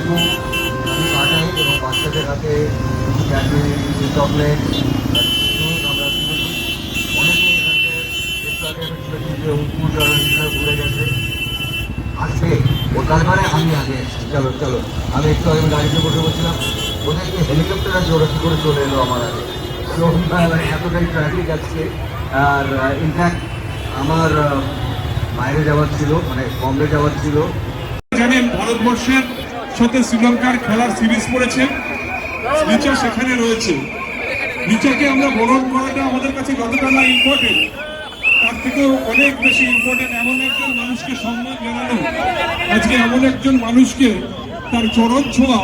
কিন্তু আমি পাঠাই এবং বাচ্চাদের হাতে ক্যাডবেরি চকলেট আমরা তুলেছি। অনেকে এখানে একটু আগে আমি শুনেছি যে উত্তর ঘুরে গেছে আসবে ও তার মানে আমি আগে এসেছি। চলো চলো, আমি একটু আগে গাড়িতে বসে বলছিলাম ওদেরকে হেলিকপ্টার আছে, ওরা কী করে চলে এলো আমার আগে। তো এতটাই ট্রাফিক আজকে। আর ইনফ্যাক্ট আমার বাইরে যাওয়ার ছিল, মানে বম্বে যাওয়ার ছিল। জানেন ভারতবর্ষের সাথে শ্রীলঙ্কার খেলার সিরিজ পড়েছে, রিচা সেখানে রয়েছে। রিচাকে আমরা বরণ করাটা আমাদের কাছে যতটা না ইম্পর্টেন্ট, তার থেকেও অনেক বেশি ইম্পর্টেন্ট এমন একজন মানুষকে সম্মান জানানো। আজকে এমন একজন মানুষকে তার চরণ ছোঁয়া,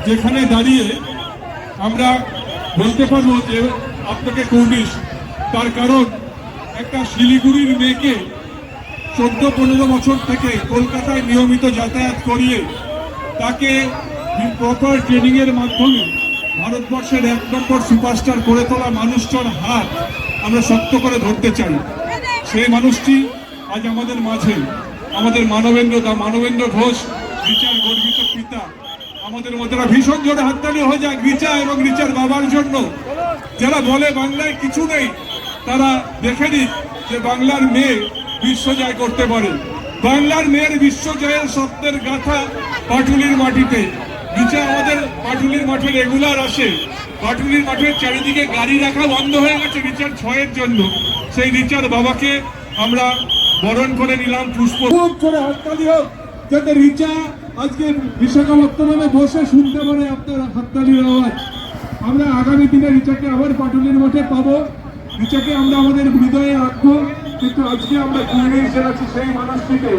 যেখানে দাঁড়িয়ে আমরা বলতে পারবো যে আপনাকে কৌনিশ। তার কারণ একটা শিলিগুড়ির মেয়েকে 14-15 বছর থেকে কলকাতায় নিয়মিত যাতায়াত করিয়ে তাকে প্রপার ট্রেনিংয়ের মাধ্যমে ভারতবর্ষের 1 নম্বর সুপারস্টার করে তোলা মানুষটার হাত আমরা শক্ত করে ধরতে চাই। সেই মানুষটি আজ আমাদের মাঝে, আমাদের মানবেন্দ্র ঘোষ, রিচার গর্বিত পিতা। আমাদের মধ্যে ভীষণ জোরে হাততালি হয়ে যায় রিচা এবং রিচার বাবার জন্য। যারা বলে বাংলায় কিছু নেই, তারা দেখে নিক যে বাংলার মেয়ে বিশ্ব জয় করতে পারে। বাংলার মেয়ের বিশ্ব জয়ের স্বপ্নের গাথা পাটুলির মাটিতে। রিচা আমাদের পাটুলির মাঠে রেগুলার আসে। পাটুলির মাঠের চারিদিকে গাড়ি রাখা বন্ধ হয়ে গেছে রিচার ছয়ের জন্য। সেই রিচার বাবাকে আমরা বরণ করে নিলাম পুষ্প। খুব জোরে হাততালি হোক যাতে রিচা আজকে বিশাখাপত্তনমে বসে শুনতে পারে আপনার হাততালির আওয়াজ। আমরা আগামী দিনে রিচাকে আবার পাটুলির মাঠে পাবো। রিচাকে আমরা আমাদের হৃদয়ে রাখবো, কিন্তু আজকে আমরা ঘুরে এসে আছি সেই মানুষটিকে